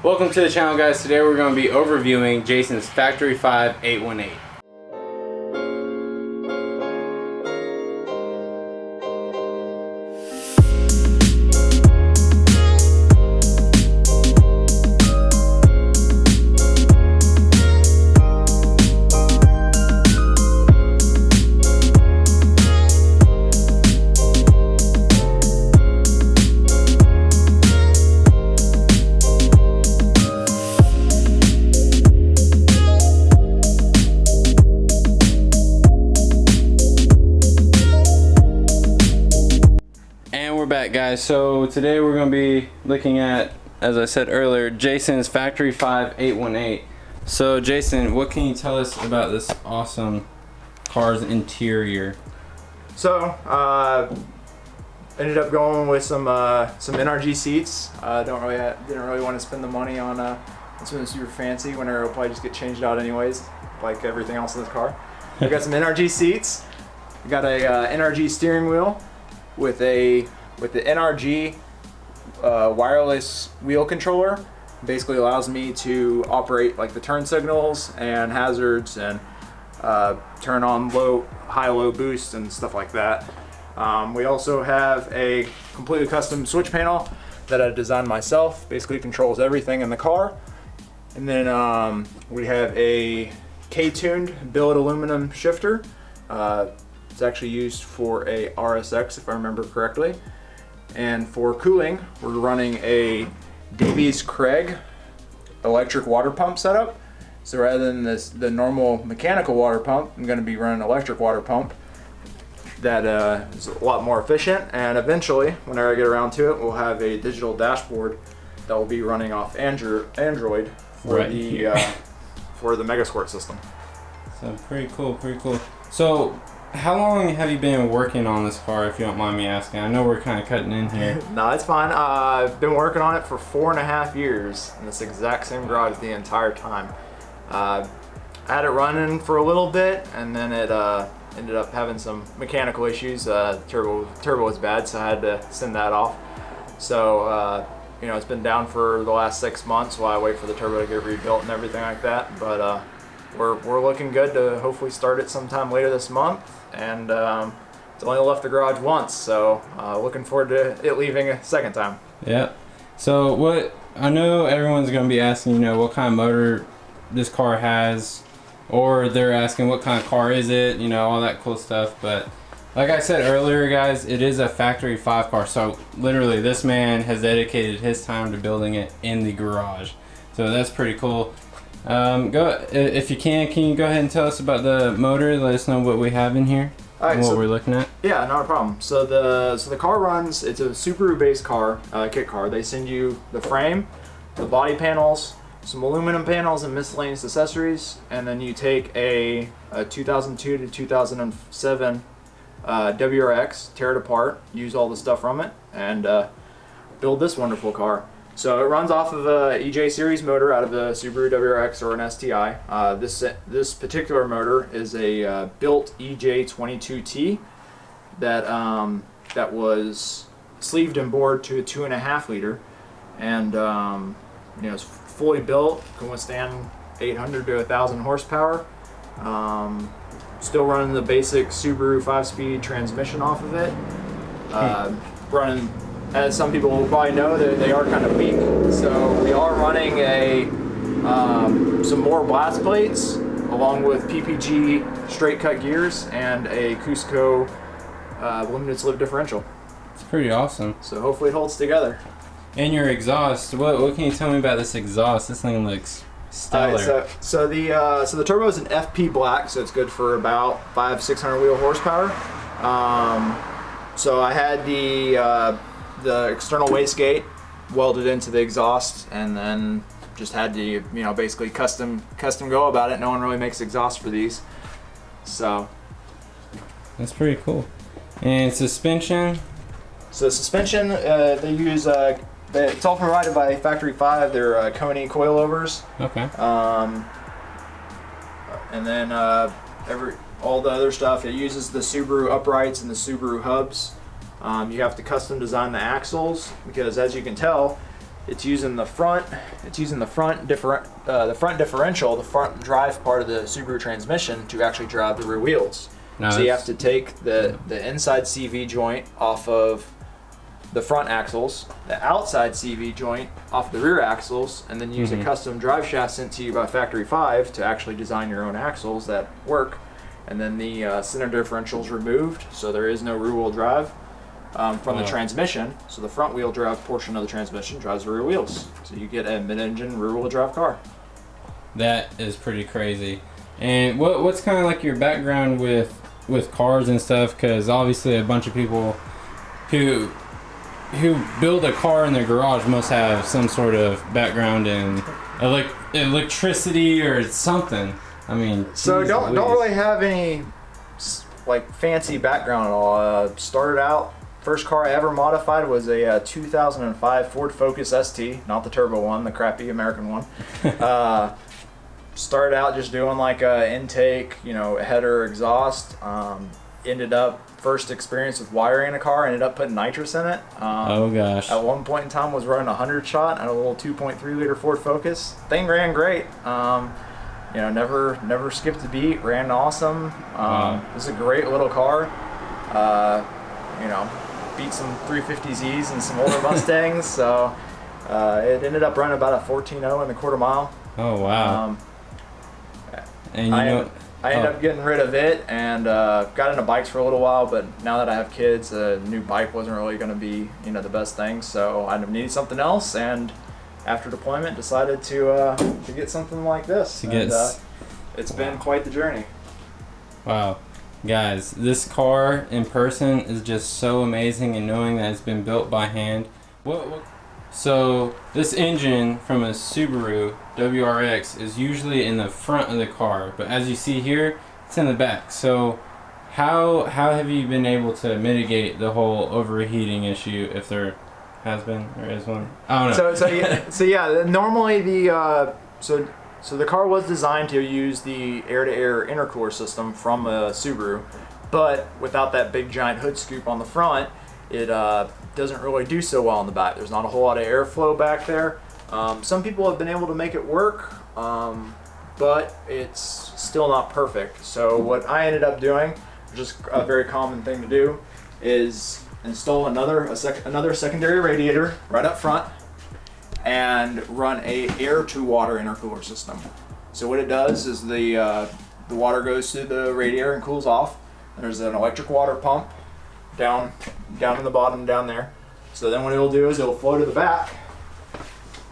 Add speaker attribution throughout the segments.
Speaker 1: Welcome to the channel, guys. Today we're going to be overviewing Jason's Factory 5 818. Back, guys. So today we're going to be looking at, as I said earlier, Jason's Factory 5 818. So Jason, what can you tell us about this awesome car's interior?
Speaker 2: So ended up going with some NRG seats. Didn't really want to spend the money on something super fancy when it'll probably just get changed out anyways, like everything else in this car. We got some NRG seats. We got a NRG steering wheel with the NRG wireless wheel controller. Basically allows me to operate like the turn signals and hazards and turn on high-low boost and stuff like that. We also have a completely custom switch panel that I designed myself. Basically controls everything in the car. And then we have a K-tuned billet aluminum shifter. It's actually used for a RSX, if I remember correctly. And for cooling, we're running a Davies Craig electric water pump setup. So rather than the normal mechanical water pump, I'm going to be running an electric water pump that is a lot more efficient. And eventually, whenever I get around to it, we'll have a digital dashboard that will be running off Android for the Mega Squirt system.
Speaker 1: So pretty cool. So how long have you been working on this car, if you don't mind me asking? I know we're kind of cutting in here.
Speaker 2: No, it's fine. I've been working on it for 4.5 years in this exact same garage the entire time. I had it running for a little bit, and then it ended up having some mechanical issues. Turbo was bad, so I had to send that off. So it's been down for the last 6 months while I wait for the turbo to get rebuilt and everything like that. But we're looking good to hopefully start it sometime later this month. And it's only left the garage once, so looking forward to it leaving a second time.
Speaker 1: Yeah. So I know everyone's going to be asking, what kind of motor this car has, or they're asking what kind of car is it, all that cool stuff. But like I said earlier, guys, it is a Factory 5 car. So literally, this man has dedicated his time to building it in the garage. So that's pretty cool. If you can you go ahead and tell us about the motor? Let us know what we have in here.
Speaker 2: All right,
Speaker 1: and what we're looking at.
Speaker 2: Yeah, not a problem. So the car runs. It's a Subaru based car, kit car. They send you the frame, the body panels, some aluminum panels, and miscellaneous accessories, and then you take a 2002 to 2007 WRX, tear it apart, use all the stuff from it, and build this wonderful car. So it runs off of a EJ series motor out of the Subaru WRX or an STI. This particular motor is a built EJ22T that was sleeved and bored to a 2.5 liter, and it's fully built, can withstand 800 to 1,000 horsepower. Still running the basic Subaru 5-speed transmission off of it. Running, as some people will probably know, they are kind of weak. So we are running some more blast plates along with PPG straight cut gears and a Cusco limited slip differential.
Speaker 1: It's pretty awesome.
Speaker 2: So hopefully it holds together. And
Speaker 1: your exhaust, what can you tell me about this exhaust? This thing looks stellar.
Speaker 2: So the turbo is an FP black, so it's good for about 500-600 wheel horsepower. So I had the external wastegate welded into the exhaust, and then just had to basically custom go about it. No one really makes exhaust for these, so
Speaker 1: that's pretty cool. And suspension.
Speaker 2: So suspension, they use it's all provided by Factory 5. They're Coney coilovers.
Speaker 1: Okay.
Speaker 2: And then all the other stuff, it uses the Subaru uprights and the Subaru hubs. You have to custom design the axles because, as you can tell, It's using the front. It's using the front differential, the front drive part of the Subaru transmission to actually drive the rear wheels.
Speaker 1: No,
Speaker 2: so you have to take the inside CV joint off of the front axles, the outside CV joint off the rear axles, and then use a custom drive shaft sent to you by Factory 5 to actually design your own axles that work. And then the center differential is removed, so there is no rear wheel drive from the transmission. So the front wheel drive portion of the transmission drives the rear wheels. So you get a mid-engine rear wheel drive car.
Speaker 1: That is pretty crazy. And what's kind of like your background with cars and stuff? Because obviously a bunch of people who build a car in their garage must have some sort of background in electricity or something. I mean,
Speaker 2: so don't really have any like fancy background at all. Started out, first car I ever modified was a 2005 Ford Focus ST, not the turbo one, the crappy American one. Started out just doing like a intake, header, exhaust. Ended up first experience with wiring a car. Ended up putting nitrous in it.
Speaker 1: Oh gosh!
Speaker 2: At one point in time, was running a 100 shot and a little 2.3 liter Ford Focus. Thing ran great. Never skipped a beat. Ran awesome. It was a great little car. Beat some 350Zs and some older Mustangs. So it ended up running about a 14.0 in the quarter mile.
Speaker 1: Oh wow! And
Speaker 2: I ended up getting rid of it and got into bikes for a little while, but now that I have kids, a new bike wasn't really going to be the best thing. So I needed something else, and after deployment, decided to get something like this. It's been quite the journey.
Speaker 1: Wow. Guys, this car in person is just so amazing, and knowing that it's been built by hand. So this engine from a Subaru WRX is usually in the front of the car, but as you see here, it's in the back. So how have you been able to mitigate the whole overheating issue, if there has been or is one? I don't know.
Speaker 2: So yeah, normally the so the car was designed to use the air-to-air intercooler system from a Subaru, but without that big giant hood scoop on the front, it doesn't really do so well in the back. There's not a whole lot of airflow back there. Some people have been able to make it work, but it's still not perfect. So what I ended up doing, which is a very common thing to do, is install another secondary radiator right up front and run a air to water intercooler system. So what it does is the water goes through the radiator and cools off. There's an electric water pump down in the bottom down there. So then what it'll do is it'll flow to the back,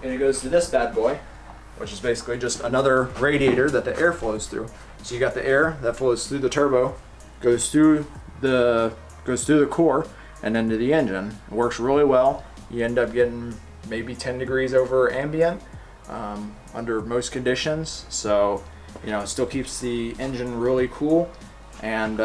Speaker 2: and it goes to this bad boy, which is basically just another radiator that the air flows through. So you got the air that flows through the turbo, goes through the core and into the engine. It works really well. You end up getting maybe 10 degrees over ambient under most conditions. So it still keeps the engine really cool, and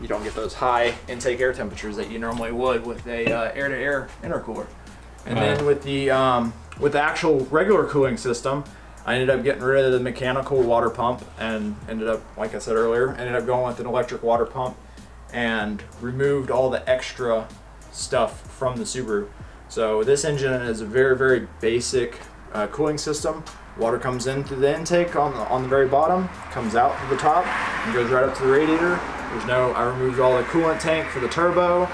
Speaker 2: you don't get those high intake air temperatures that you normally would with a air-to-air intercooler. And then with the actual regular cooling system, I ended up getting rid of the mechanical water pump and ended up, like I said earlier, going with an electric water pump and removed all the extra stuff from the Subaru. So this engine is a very, very basic cooling system. Water comes in through the intake on the very bottom, comes out through the top, and goes right up to the radiator. I removed all the coolant tank for the turbo,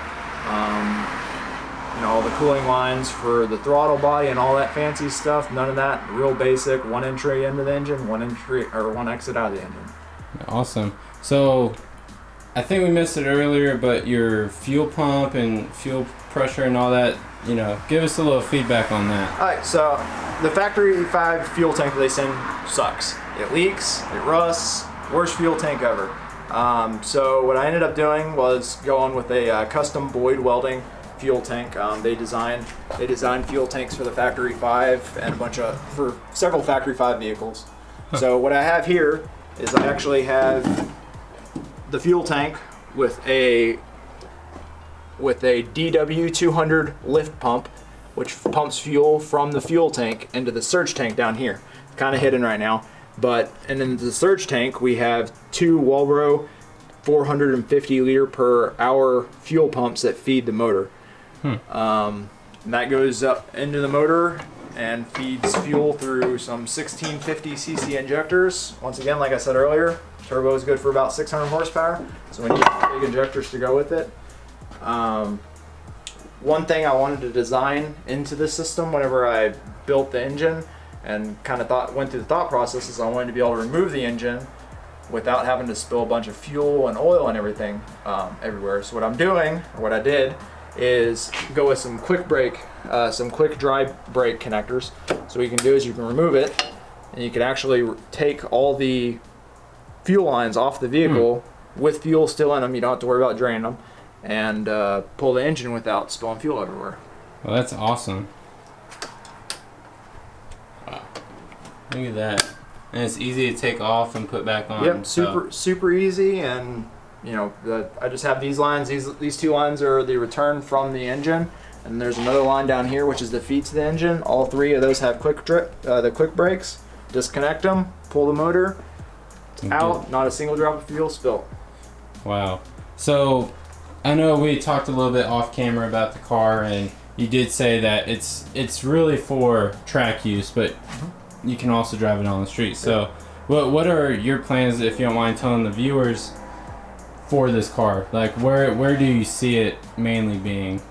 Speaker 2: all the cooling lines for the throttle body and all that fancy stuff. None of that. Real basic. One entry into the engine, one exit out of the engine.
Speaker 1: Awesome. So I think we missed it earlier, but your fuel pump and fuel pressure and all that, give us a little feedback on that.
Speaker 2: All right, so the Factory 5 fuel tank that they send sucks. It leaks, it rusts, worst fuel tank ever. So what I ended up doing was going with a custom Boyd welding fuel tank. They designed fuel tanks for the Factory 5 and for several Factory 5 vehicles. So what I have here is I actually have the fuel tank with a DW200 lift pump, which pumps fuel from the fuel tank into the surge tank down here. Kind of hidden right now. And in the surge tank, we have two Walbro 450 liter per hour fuel pumps that feed the motor. And that goes up into the motor, and feeds fuel through some 1650cc injectors. Once again, like I said earlier, turbo is good for about 600 horsepower, so we need big injectors to go with it. One thing I wanted to design into the system whenever I built the engine and kind of went through the thought process is I wanted to be able to remove the engine without having to spill a bunch of fuel and oil and everything everywhere. So what I'm doing, or what I did, is go with some quick dry brake connectors. So what you can do is you can remove it, and you can actually take all the fuel lines off the vehicle with fuel still in them. You don't have to worry about draining them, and pull the engine without spilling fuel everywhere.
Speaker 1: Well, that's awesome. Wow. Look at that. And it's easy to take off and put back on.
Speaker 2: Yep, super easy. And you know, I just have these lines. These two lines are the return from the engine, and there's another line down here which is the feed to the engine. All three of those have the quick brakes. Disconnect them, pull the motor out. Not a single drop of fuel spilled.
Speaker 1: Wow. So I know we talked a little bit off camera about the car, and you did say that it's really for track use, but you can also drive it on the street. So what are your plans, if you don't mind telling the viewers, for this car? Like where do you see it mainly being?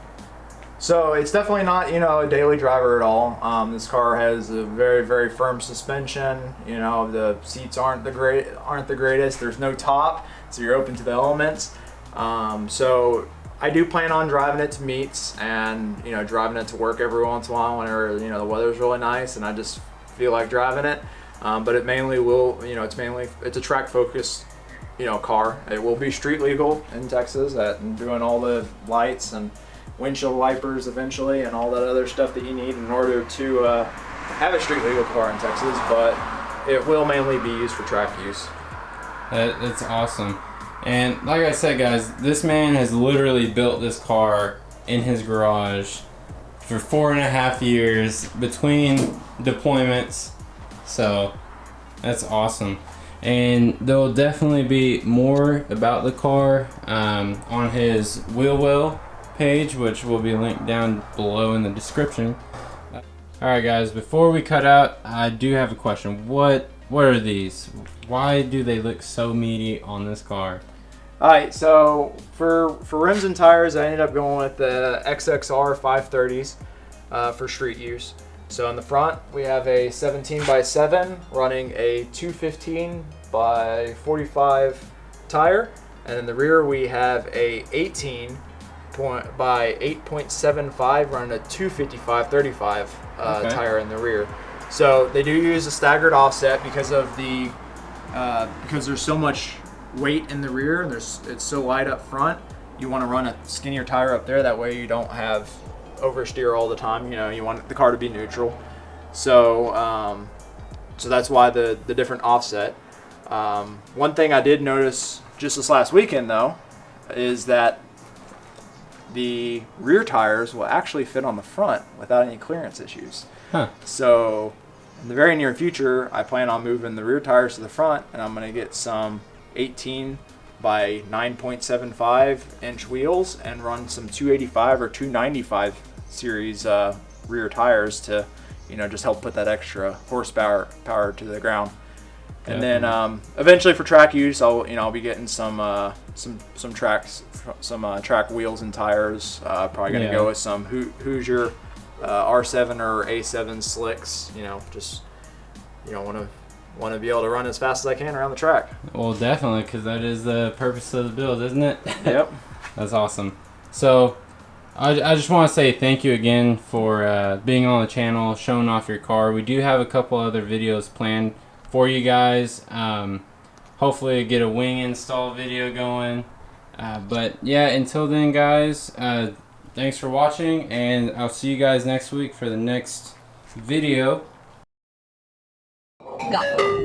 Speaker 2: So it's definitely not, you know, a daily driver at all. This car has a very, very firm suspension. You know, the seats aren't the greatest. There's no top, so you're open to the elements. So I do plan on driving it to meets and, you know, driving it to work every once in a while whenever, you know, the weather's really nice and I just feel like driving it. But it mainly will, you know, it's a track focused, you know, car. It will be street legal in Texas and doing all the lights and windshield wipers eventually and all that other stuff that you need in order to have a street legal car in Texas, but it will mainly be used for track use.
Speaker 1: That's awesome. And like I said, guys, this man has literally built this car in his garage for 4.5 years between deployments. So that's awesome. And there will definitely be more about the car on his wheel well page, which will be linked down below in the description. Alright guys, before we cut out, I do have a question. What are these? Why do they look so meaty on this car?
Speaker 2: Alright, so for rims and tires, I ended up going with the XXR 530s for street use. So in the front, we have a 17x7 running a 215x45 tire, and in the rear we have a 18 by 8.75 running a 255/35 tire in the rear. So they do use a staggered offset because of the because there's so much weight in the rear and it's so light up front. You want to run a skinnier tire up there, that way you don't have oversteer all the time. You know, you want the car to be neutral. So so that's why the different offset. One thing I did notice just this last weekend though is that the rear tires will actually fit on the front without any clearance issues. So in the very near future, I plan on moving the rear tires to the front, and I'm going to get some 18 by 9.75 inch wheels and run some 285 or 295 series rear tires to, you know, just help put that extra horsepower to the ground. And then eventually for track use, I'll be getting some track wheels and tires. Probably gonna go with some Hoosier R7 or A7 slicks. You know, just want to be able to run as fast as I can around the track.
Speaker 1: Well, definitely, because that is the purpose of the build, isn't it?
Speaker 2: Yep.
Speaker 1: That's awesome. So I just want to say thank you again for being on the channel, showing off your car. We do have a couple other videos planned for you guys. Hopefully get a wing install video going. But yeah, until then guys, thanks for watching, and I'll see you guys next week for the next video.
Speaker 3: Go.